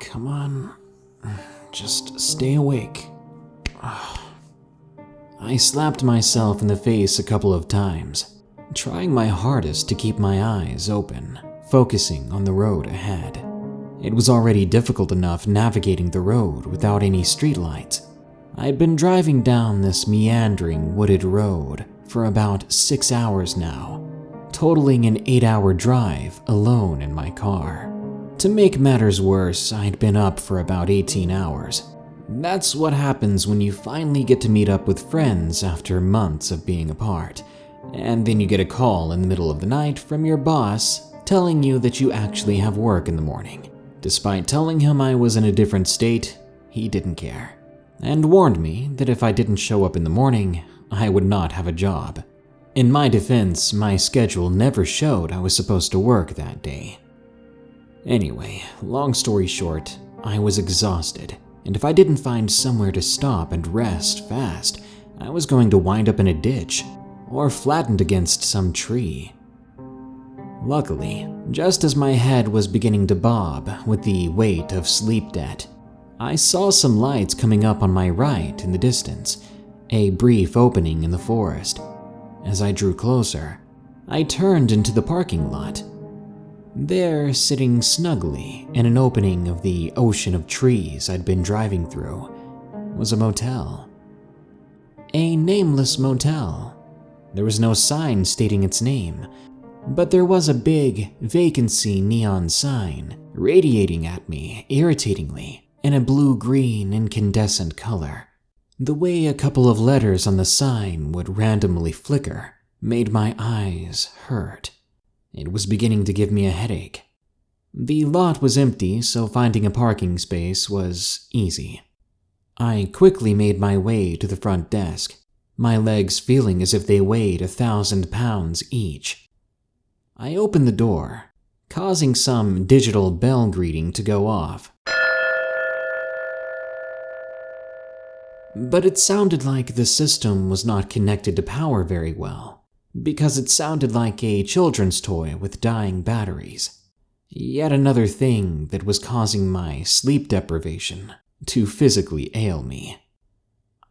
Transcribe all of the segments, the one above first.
Come on. Just stay awake. I slapped myself in the face a couple of times, trying my hardest to keep my eyes open, focusing on the road ahead. It was already difficult enough navigating the road without any streetlights. I had been driving down this meandering wooded road for about 6 hours now, totaling an 8-hour drive alone in my car. To make matters worse, I'd been up for about 18 hours. That's what happens when you finally get to meet up with friends after months of being apart, and then you get a call in the middle of the night from your boss telling you that you actually have work in the morning. Despite telling him I was in a different state, he didn't care, and warned me that if I didn't show up in the morning, I would not have a job. In my defense, my schedule never showed I was supposed to work that day. Anyway, long story short, I was exhausted, and if I didn't find somewhere to stop and rest fast, I was going to wind up in a ditch or flattened against some tree. Luckily, just as my head was beginning to bob with the weight of sleep debt, I saw some lights coming up on my right in the distance, a brief opening in the forest. As I drew closer, I turned into the parking lot. There, sitting snugly in an opening of the ocean of trees I'd been driving through, was a motel. A nameless motel. There was no sign stating its name, but there was a big vacancy neon sign radiating at me irritatingly in a blue-green incandescent color. The way a couple of letters on the sign would randomly flicker made my eyes hurt. It was beginning to give me a headache. The lot was empty, so finding a parking space was easy. I quickly made my way to the front desk, my legs feeling as if they weighed 1,000 pounds each. I opened the door, causing some digital bell greeting to go off. But it sounded like the system was not connected to power very well, because it sounded like a children's toy with dying batteries. Yet another thing that was causing my sleep deprivation to physically ail me.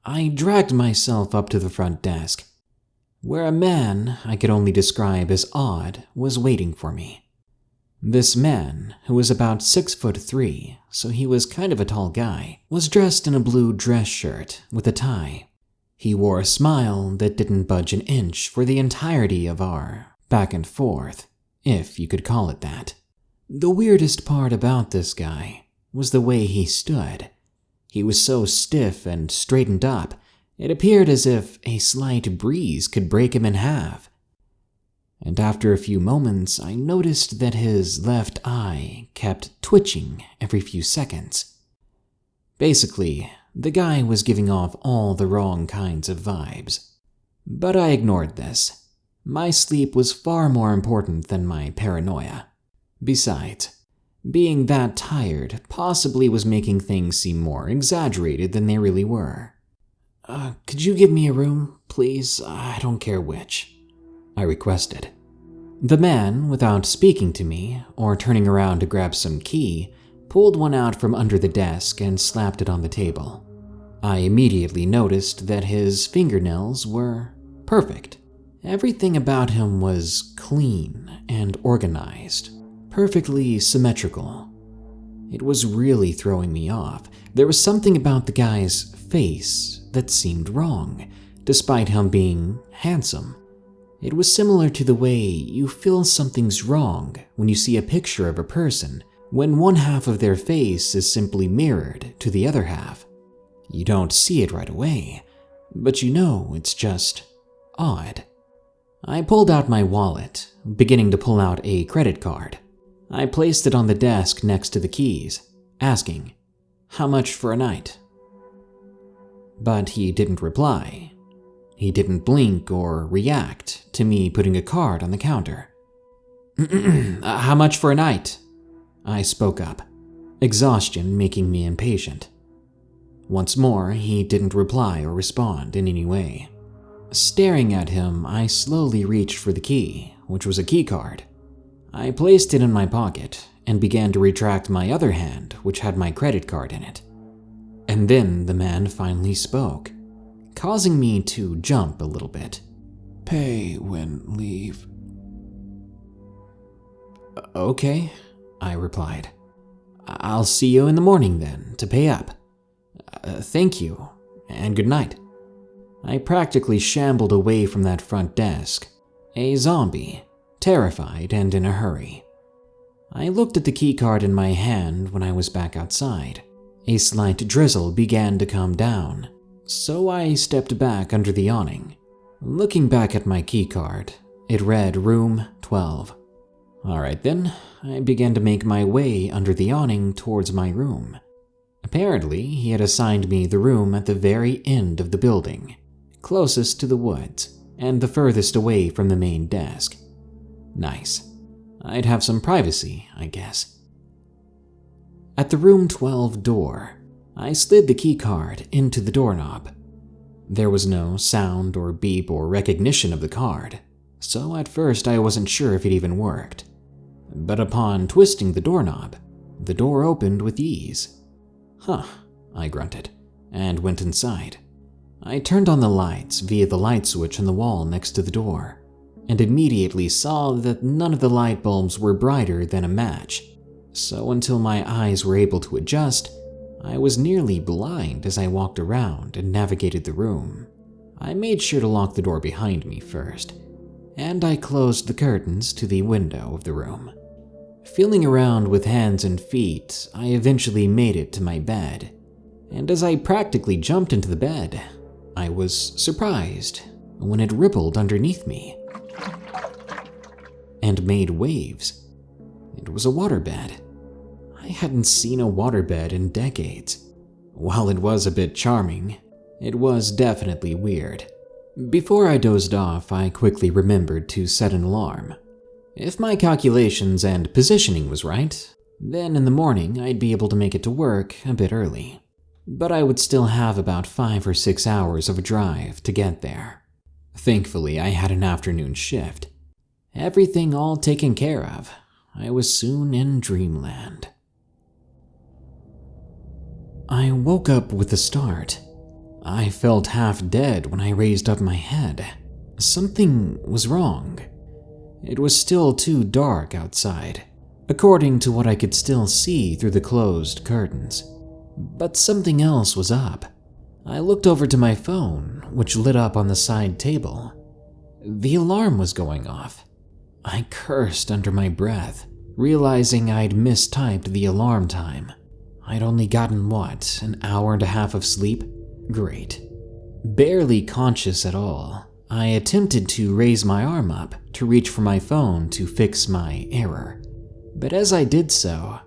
I dragged myself up to the front desk, where a man I could only describe as odd was waiting for me. This man, who was about 6'3", so he was kind of a tall guy, was dressed in a blue dress shirt with a tie. He wore a smile that didn't budge an inch for the entirety of our back and forth, if you could call it that. The weirdest part about this guy was the way he stood. He was so stiff and straightened up, it appeared as if a slight breeze could break him in half. And after a few moments, I noticed that his left eye kept twitching every few seconds. Basically, the guy was giving off all the wrong kinds of vibes. But I ignored this. My sleep was far more important than my paranoia. Besides, being that tired possibly was making things seem more exaggerated than they really were. Could you give me a room, please? I don't care which," I requested. The man, without speaking to me or turning around to grab some key, pulled one out from under the desk and slapped it on the table. I immediately noticed that his fingernails were perfect. Everything about him was clean and organized, perfectly symmetrical. It was really throwing me off. There was something about the guy's face that seemed wrong, despite him being handsome. It was similar to the way you feel something's wrong when you see a picture of a person, when one half of their face is simply mirrored to the other half. You don't see it right away, but you know it's just odd. I pulled out my wallet, beginning to pull out a credit card. I placed it on the desk next to the keys, asking, "How much for a night?" But he didn't reply. He didn't blink or react to me putting a card on the counter. "How much for a night?" I spoke up, exhaustion making me impatient. Once more, he didn't reply or respond in any way. Staring at him, I slowly reached for the key, which was a key card. I placed it in my pocket and began to retract my other hand, which had my credit card in it. And then the man finally spoke, causing me to jump a little bit. Pay when leave. Okay, I replied. I'll see you in the morning then, to pay up. Thank you, and good night. I practically shambled away from that front desk, a zombie, terrified and in a hurry. I looked at the keycard in my hand when I was back outside. A slight drizzle began to come down, so I stepped back under the awning. Looking back at my keycard, it read room 12. Alright then, I began to make my way under the awning towards my room. Apparently, he had assigned me the room at the very end of the building, closest to the woods, and the furthest away from the main desk. Nice. I'd have some privacy, I guess. At the room 12 door, I slid the keycard into the doorknob. There was no sound or beep or recognition of the card, so at first I wasn't sure if it even worked. But upon twisting the doorknob, the door opened with ease. Huh, I grunted, and went inside. I turned on the lights via the light switch on the wall next to the door, and immediately saw that none of the light bulbs were brighter than a match, so until my eyes were able to adjust, I was nearly blind as I walked around and navigated the room. I made sure to lock the door behind me first, and I closed the curtains to the window of the room. Feeling around with hands and feet, I eventually made it to my bed, and as I practically jumped into the bed, I was surprised when it rippled underneath me and made waves. It was a waterbed. I hadn't seen a waterbed in decades. While it was a bit charming, it was definitely weird. Before I dozed off, I quickly remembered to set an alarm. If my calculations and positioning was right, then in the morning I'd be able to make it to work a bit early. But I would still have about 5 or 6 hours of a drive to get there. Thankfully, I had an afternoon shift. Everything all taken care of, I was soon in dreamland. I woke up with a start. I felt half dead when I raised up my head. Something was wrong. It was still too dark outside, according to what I could still see through the closed curtains. But something else was up. I looked over to my phone, which lit up on the side table. The alarm was going off. I cursed under my breath, realizing I'd mistyped the alarm time. I'd only gotten, an hour and a half of sleep? Great. Barely conscious at all, I attempted to raise my arm up to reach for my phone to fix my error. But as I did so,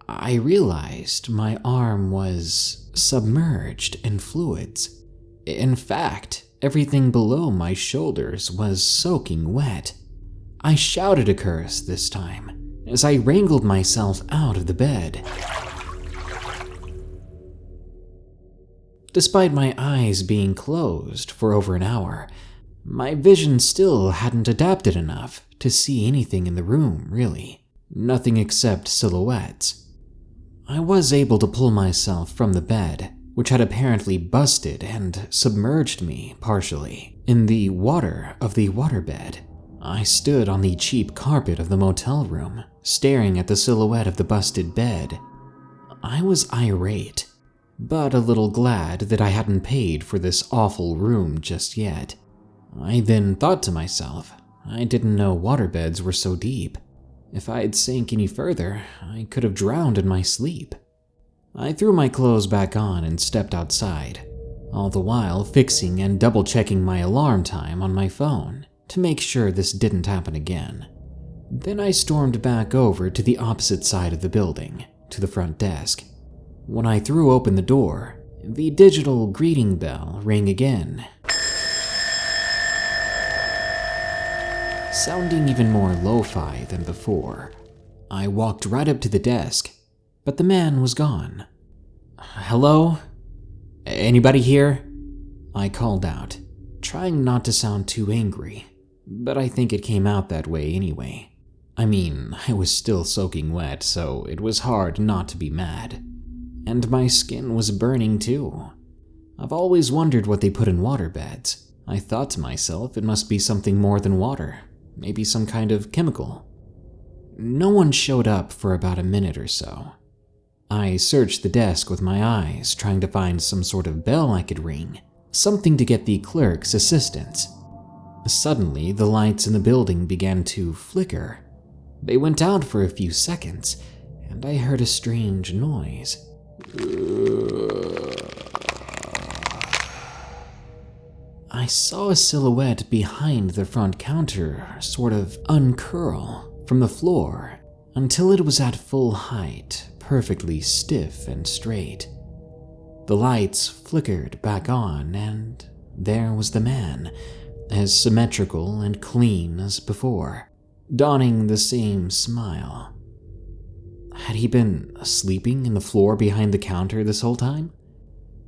I realized my arm was submerged in fluids. In fact, everything below my shoulders was soaking wet. I shouted a curse this time as I wrangled myself out of the bed. Despite my eyes being closed for over an hour, my vision still hadn't adapted enough to see anything in the room, really. Nothing except silhouettes. I was able to pull myself from the bed, which had apparently busted and submerged me partially in the water of the waterbed. I stood on the cheap carpet of the motel room, staring at the silhouette of the busted bed. I was irate, but a little glad that I hadn't paid for this awful room just yet. I then thought to myself, I didn't know waterbeds were so deep. If I'd sank any further, I could have drowned in my sleep. I threw my clothes back on and stepped outside, all the while fixing and double-checking my alarm time on my phone to make sure this didn't happen again. Then I stormed back over to the opposite side of the building, to the front desk. When I threw open the door, the digital greeting bell rang again, sounding even more lo-fi than before. I walked right up to the desk, but the man was gone. "Hello? Anybody here?" I called out, trying not to sound too angry, but I think it came out that way anyway. I mean, I was still soaking wet, so it was hard not to be mad. And my skin was burning too. I've always wondered what they put in waterbeds. I thought to myself it must be something more than water, maybe some kind of chemical. No one showed up for about a minute or so. I searched the desk with my eyes, trying to find some sort of bell I could ring, something to get the clerk's assistance. Suddenly, the lights in the building began to flicker. They went out for a few seconds, and I heard a strange noise. I saw a silhouette behind the front counter sort of uncurl from the floor until it was at full height, perfectly stiff and straight. The lights flickered back on, and there was the man, as symmetrical and clean as before, donning the same smile. Had he been sleeping in the floor behind the counter this whole time?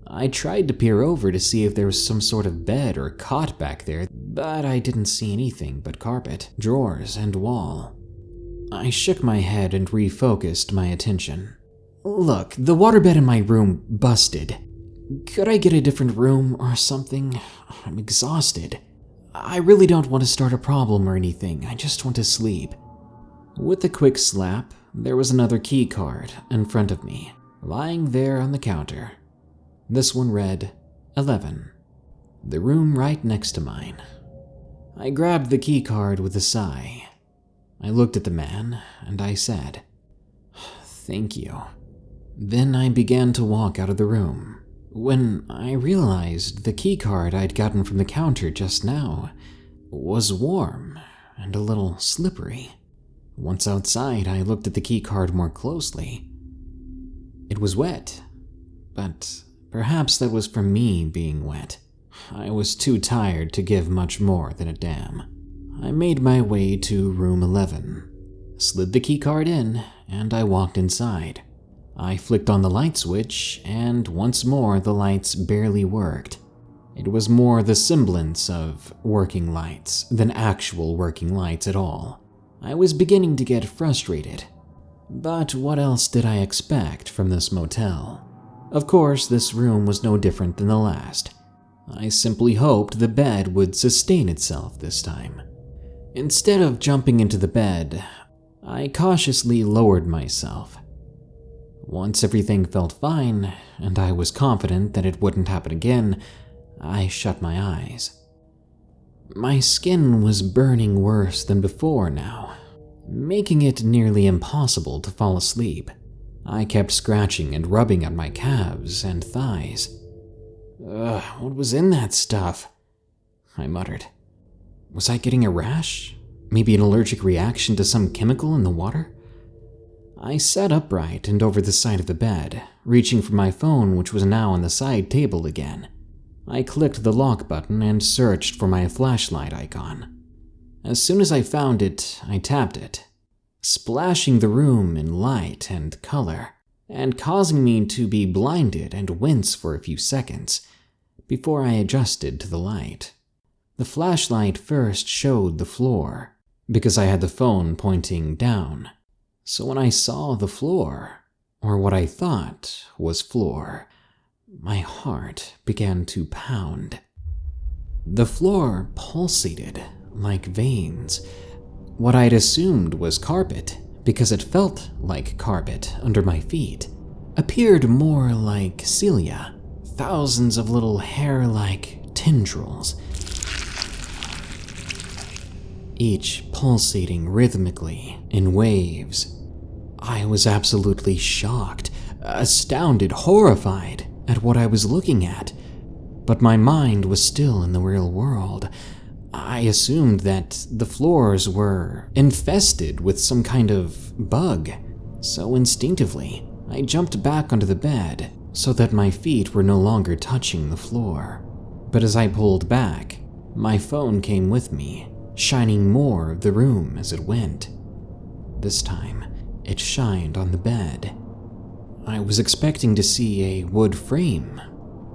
I tried to peer over to see if there was some sort of bed or cot back there, but I didn't see anything but carpet, drawers, and wall. I shook my head and refocused my attention. Look, the waterbed in my room busted. Could I get a different room or something? I'm exhausted. I really don't want to start a problem or anything, I just want to sleep. With a quick slap, there was another key card in front of me, lying there on the counter. This one read 11, the room right next to mine. I grabbed the key card with a sigh. I looked at the man and I said, "Thank you." Then I began to walk out of the room, when I realized the key card I'd gotten from the counter just now was warm and a little slippery. Once outside, I looked at the key card more closely. It was wet, but perhaps that was from me being wet. I was too tired to give much more than a damn. I made my way to room 11, slid the key card in, and I walked inside. I flicked on the light switch, and once more the lights barely worked. It was more the semblance of working lights than actual working lights at all. I was beginning to get frustrated. But what else did I expect from this motel? Of course, this room was no different than the last. I simply hoped the bed would sustain itself this time. Instead of jumping into the bed, I cautiously lowered myself. Once everything felt fine, and I was confident that it wouldn't happen again, I shut my eyes. My skin was burning worse than before now, making it nearly impossible to fall asleep. I kept scratching and rubbing at my calves and thighs. What was in that stuff? I muttered. Was I getting a rash? Maybe an allergic reaction to some chemical in the water? I sat upright and over the side of the bed, reaching for my phone, which was now on the side table again. I clicked the lock button and searched for my flashlight icon. As soon as I found it, I tapped it, splashing the room in light and color, and causing me to be blinded and wince for a few seconds before I adjusted to the light. The flashlight first showed the floor, because I had the phone pointing down. So when I saw the floor, or what I thought was floor, my heart began to pound. The floor pulsated like veins. What I'd assumed was carpet, because it felt like carpet under my feet, appeared more like cilia, thousands of little hair-like tendrils, each pulsating rhythmically in waves. I was absolutely shocked, astounded, horrified at what I was looking at, but my mind was still in the real world. I assumed that the floors were infested with some kind of bug, so instinctively, I jumped back onto the bed so that my feet were no longer touching the floor. But as I pulled back, my phone came with me, shining more of the room as it went. This time, it shined on the bed. I was expecting to see a wood frame,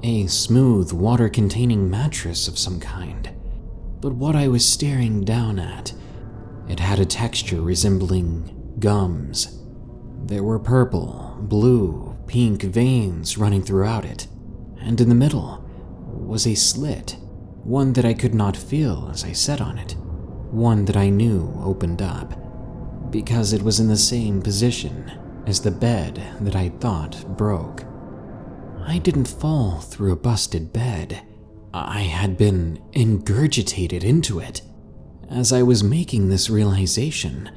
a smooth, water-containing mattress of some kind. But what I was staring down at It had a texture resembling gums. There were purple, blue, pink veins running throughout it, and in the middle was a slit, one that I could not feel as I sat on it, one that I knew opened up, because it was in the same position as the bed that I thought broke. I didn't fall through a busted bed. I had been ingurgitated into it. As I was making this realization,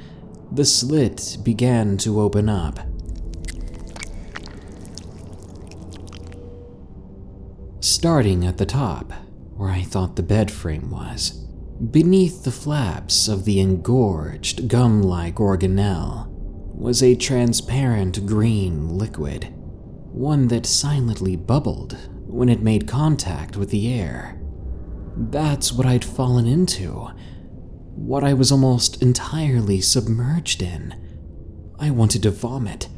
the slit began to open up. Starting at the top, where I thought the bed frame was, beneath the flaps of the engorged, gum-like organelle, was a transparent green liquid, one that silently bubbled when it made contact with the air. That's what I'd fallen into, what I was almost entirely submerged in. I wanted to vomit.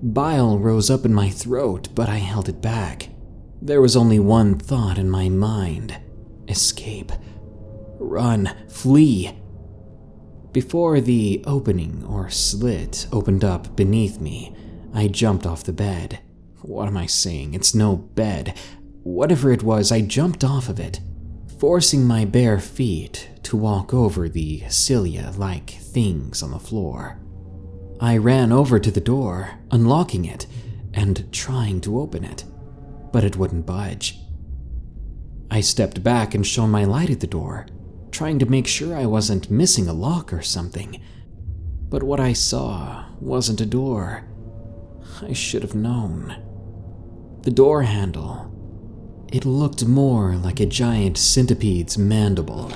Bile rose up in my throat, but I held it back. There was only one thought in my mind: escape. Run, flee. Before the opening or slit opened up beneath me, I jumped off the bed. What am I saying? It's no bed. Whatever it was, I jumped off of it, forcing my bare feet to walk over the cilia-like things on the floor. I ran over to the door, unlocking it and trying to open it, but it wouldn't budge. I stepped back and shone my light at the door, trying to make sure I wasn't missing a lock or something. But what I saw wasn't a door. I should have known. The door handle, it looked more like a giant centipede's mandible.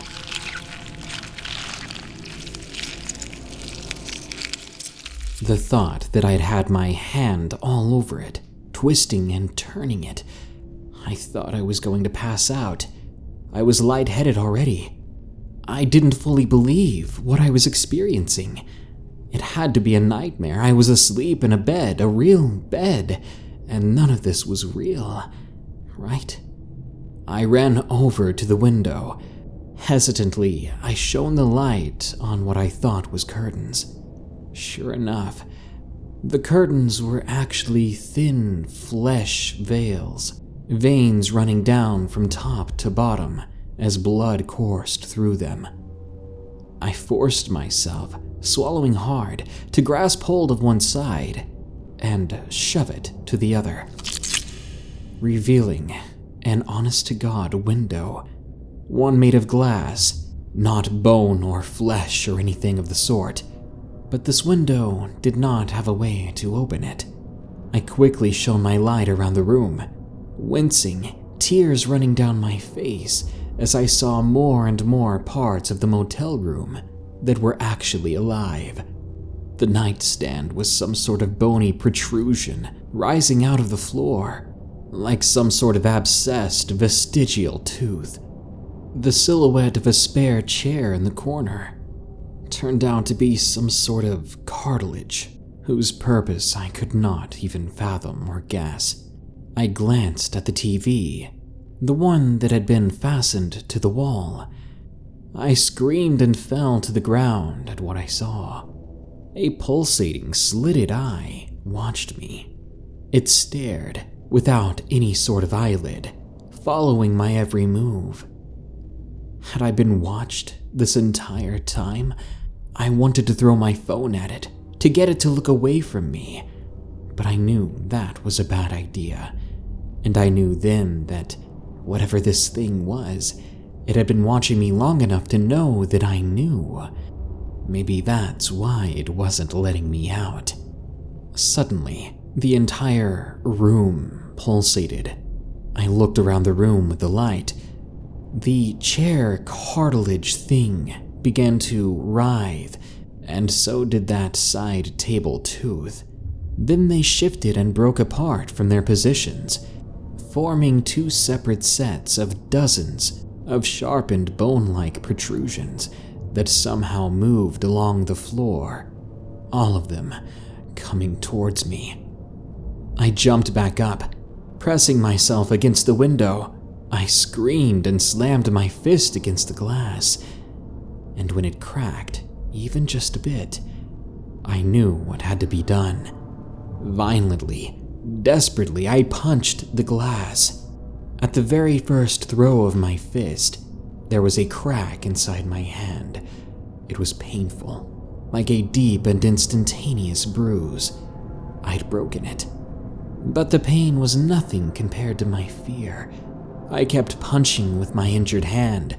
The thought that I'd had my hand all over it, twisting and turning it, I thought I was going to pass out. I was lightheaded already. I didn't fully believe what I was experiencing. It had to be a nightmare. I was asleep in a bed, a real bed, and none of this was real, right? I ran over to the window. Hesitantly, I shone the light on what I thought was curtains. Sure enough, the curtains were actually thin flesh veils, veins running down from top to bottom as blood coursed through them. I forced myself, swallowing hard, to grasp hold of one side and shove it to the other, revealing an honest-to-God window, one made of glass, not bone or flesh or anything of the sort. But this window did not have a way to open it. I quickly shone my light around the room, wincing, tears running down my face as I saw more and more parts of the motel room that were actually alive. The nightstand was some sort of bony protrusion rising out of the floor, like some sort of abscessed vestigial tooth. The silhouette of a spare chair in the corner turned out to be some sort of cartilage, whose purpose I could not even fathom or guess. I glanced at the TV, the one that had been fastened to the wall. I screamed and fell to the ground at what I saw. A pulsating, slitted eye watched me. It stared without any sort of eyelid, following my every move. Had I been watched this entire time? I wanted to throw my phone at it, to get it to look away from me, but I knew that was a bad idea, and I knew then that whatever this thing was, it had been watching me long enough to know that I knew. Maybe that's why it wasn't letting me out. Suddenly, the entire room pulsated. I looked around the room with the light. The chair cartilage thing began to writhe, and so did that side table tooth. Then they shifted and broke apart from their positions, forming two separate sets of dozens of sharpened bone-like protrusions that somehow moved along the floor, all of them coming towards me. I jumped back up, pressing myself against the window. I screamed and slammed my fist against the glass, and when it cracked, even just a bit, I knew what had to be done. Violently, desperately, I punched the glass. At the very first throw of my fist, there was a crack inside my hand. It was painful, like a deep and instantaneous bruise. I'd broken it. But the pain was nothing compared to my fear. I kept punching with my injured hand,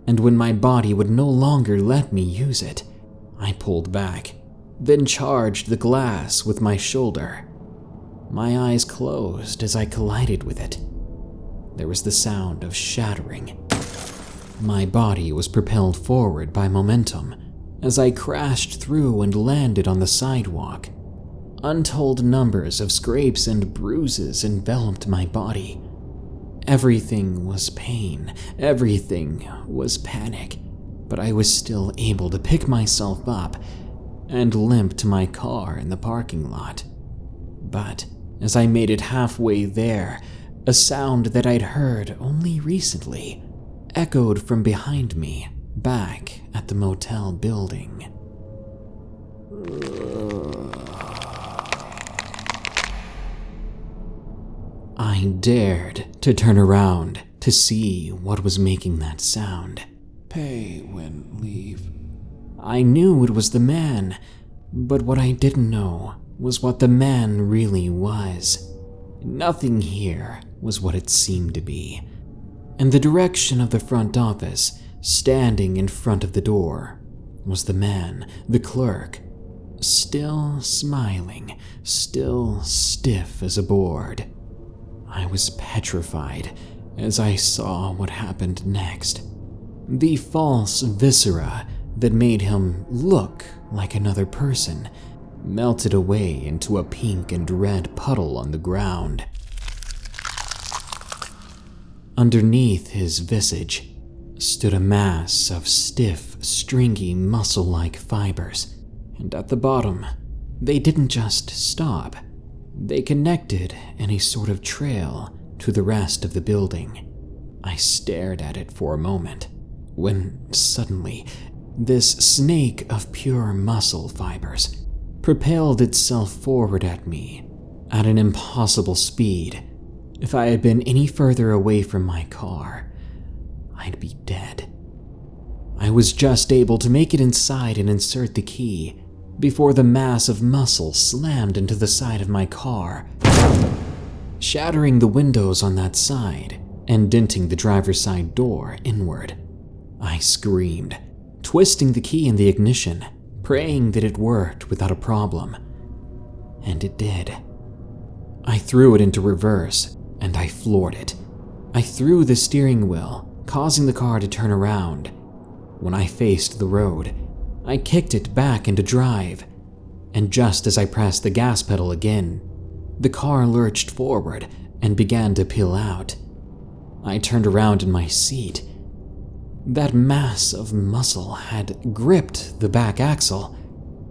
and when my body would no longer let me use it, I pulled back, then charged the glass with my shoulder. My eyes closed as I collided with it. There was the sound of shattering. My body was propelled forward by momentum as I crashed through and landed on the sidewalk. Untold numbers of scrapes and bruises enveloped my body. Everything was pain, everything was panic, but I was still able to pick myself up and limp to my car in the parking lot. But as I made it halfway there, a sound that I'd heard only recently echoed from behind me back at the motel building. I dared to turn around to see what was making that sound. Pay when leave. I knew it was the man, but what I didn't know was what the man really was. Nothing here was what it seemed to be. In the direction of the front office, standing in front of the door, was the man, the clerk, still smiling, still stiff as a board. I was petrified as I saw what happened next. The false viscera that made him look like another person melted away into a pink and red puddle on the ground. Underneath his visage stood a mass of stiff, stringy, muscle-like fibers, and at the bottom, they didn't just stop. They connected in a sort of trail to the rest of the building. I stared at it for a moment, when suddenly, this snake of pure muscle fibers propelled itself forward at me at an impossible speed. If I had been any further away from my car, I'd be dead. I was just able to make it inside and insert the key before the mass of muscle slammed into the side of my car, shattering the windows on that side and denting the driver's side door inward. I screamed, twisting the key in the ignition, praying that it worked without a problem. And it did. I threw it into reverse, and I floored it. I threw the steering wheel, causing the car to turn around. When I faced the road, I kicked it back into drive, and just as I pressed the gas pedal again, the car lurched forward and began to peel out. I turned around in my seat. That mass of muscle had gripped the back axle.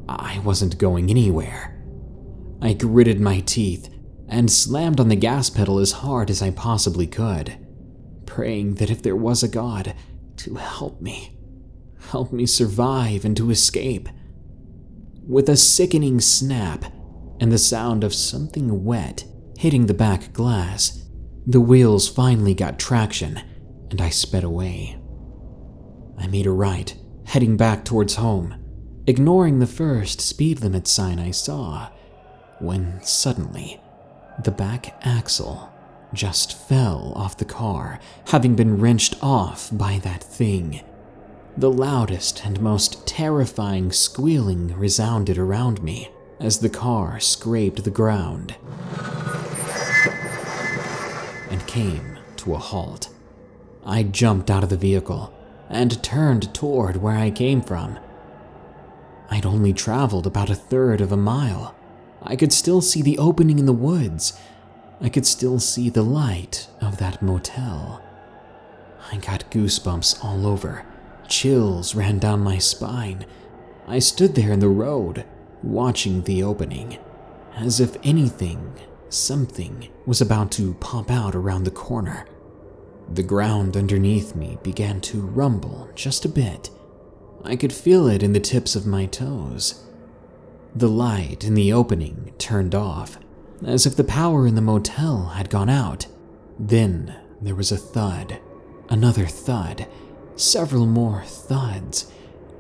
I wasn't going anywhere. I gritted my teeth and slammed on the gas pedal as hard as I possibly could, praying that if there was a God, to help me survive and to escape. With a sickening snap and the sound of something wet hitting the back glass, the wheels finally got traction and I sped away. I made a right, heading back towards home, ignoring the first speed limit sign I saw, when suddenly, the back axle just fell off the car, having been wrenched off by that thing. The loudest and most terrifying squealing resounded around me as the car scraped the ground and came to a halt. I jumped out of the vehicle and turned toward where I came from. I'd only traveled about 1/3 of a mile. I could still see the opening in the woods. I could still see the light of that motel. I got goosebumps all over. Chills ran down my spine. I stood there in the road, watching the opening, as if something was about to pop out around the corner. The ground underneath me began to rumble just a bit. I could feel it in the tips of my toes. The light in the opening turned off, as if the power in the motel had gone out. Then there was a thud, another thud, several more thuds,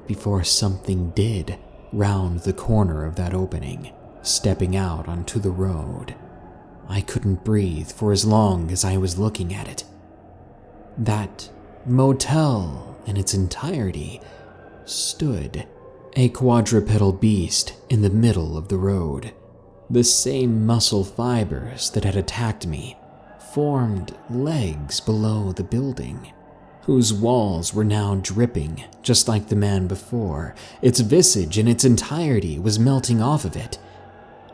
before something did round the corner of that opening, stepping out onto the road. I couldn't breathe for as long as I was looking at it. That motel in its entirety stood, a quadrupedal beast in the middle of the road. The same muscle fibers that had attacked me formed legs below the building, whose walls were now dripping just like the man before. Its visage in its entirety was melting off of it.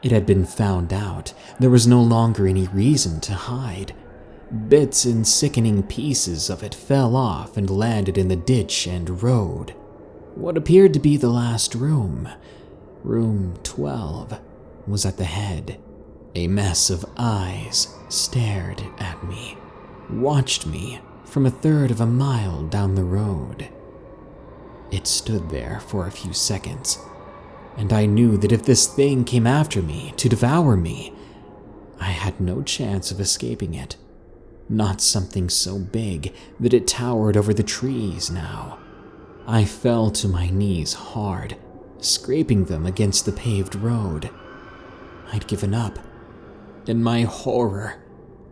It had been found out. There was no longer any reason to hide. Bits and sickening pieces of it fell off and landed in the ditch and road. What appeared to be the last room, room 12, was at the head. A mess of eyes stared at me, watched me from a third of a mile down the road. It stood there for a few seconds, and I knew that if this thing came after me to devour me, I had no chance of escaping it. Not something so big that it towered over the trees now. I fell to my knees hard, scraping them against the paved road. I'd given up. In my horror,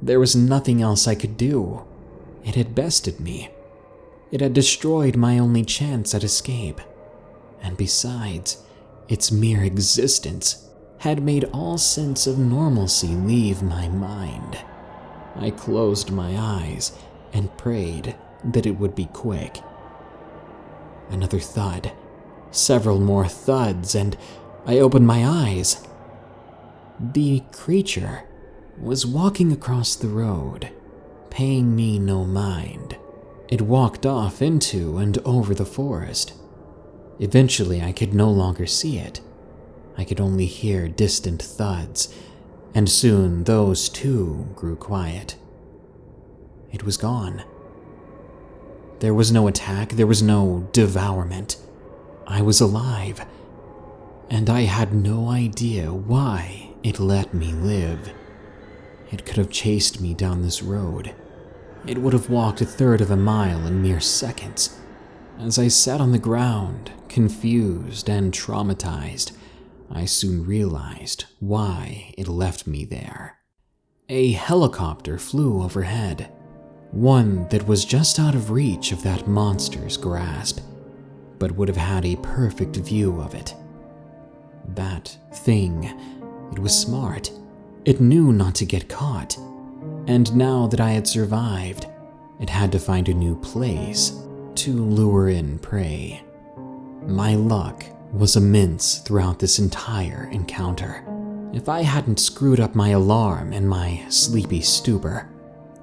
there was nothing else I could do. It had bested me. It had destroyed my only chance at escape. And besides, its mere existence had made all sense of normalcy leave my mind. I closed my eyes and prayed that it would be quick. Another thud, several more thuds, and I opened my eyes. The creature was walking across the road, paying me no mind. It walked off into and over the forest. Eventually, I could no longer see it. I could only hear distant thuds, and soon those too grew quiet. It was gone. There was no attack, there was no devourment. I was alive, and I had no idea why it let me live. It could have chased me down this road. It would have walked a third of a mile in mere seconds. As I sat on the ground, confused and traumatized, I soon realized why it left me there. A helicopter flew overhead, one that was just out of reach of that monster's grasp, but would have had a perfect view of it. That thing, it was smart. It knew not to get caught, and now that I had survived, it had to find a new place to lure in prey. My luck was immense throughout this entire encounter. If I hadn't screwed up my alarm in my sleepy stupor,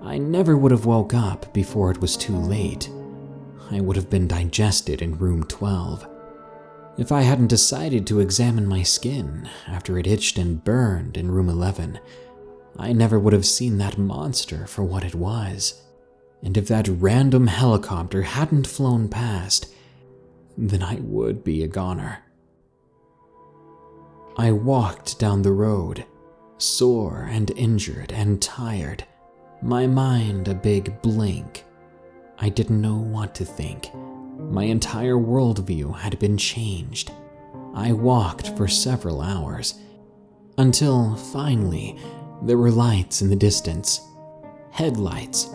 I never would have woke up before it was too late. I would have been digested in room 12. If I hadn't decided to examine my skin after it itched and burned in room 11, I never would have seen that monster for what it was. And if that random helicopter hadn't flown past, then I would be a goner. I walked down the road, sore and injured and tired, my mind a big blank. I didn't know what to think. My entire worldview had been changed. I walked for several hours, until finally there were lights in the distance. Headlights.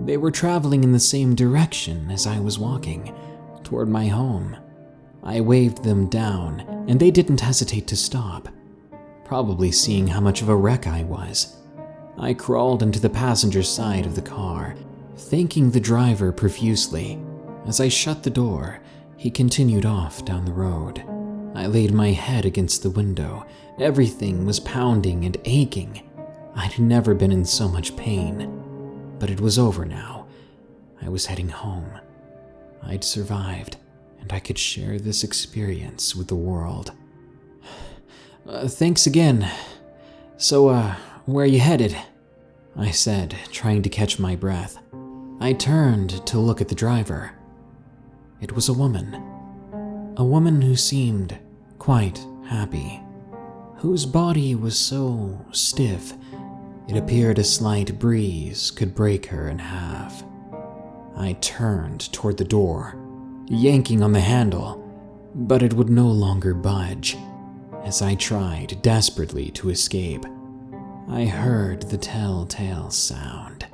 They were traveling in the same direction as I was walking, toward my home. I waved them down, and they didn't hesitate to stop, probably seeing how much of a wreck I was. I crawled into the passenger side of the car, thanking the driver profusely. As I shut the door, he continued off down the road. I laid my head against the window. Everything was pounding and aching. I'd never been in so much pain. But it was over now. I was heading home. I'd survived, and I could share this experience with the world. Thanks again. So, where are you headed? I said, trying to catch my breath. I turned to look at the driver. It was a woman. A woman who seemed quite happy, whose body was so stiff it appeared a slight breeze could break her in half. I turned toward the door, yanking on the handle, but it would no longer budge. As I tried desperately to escape, I heard the telltale sound.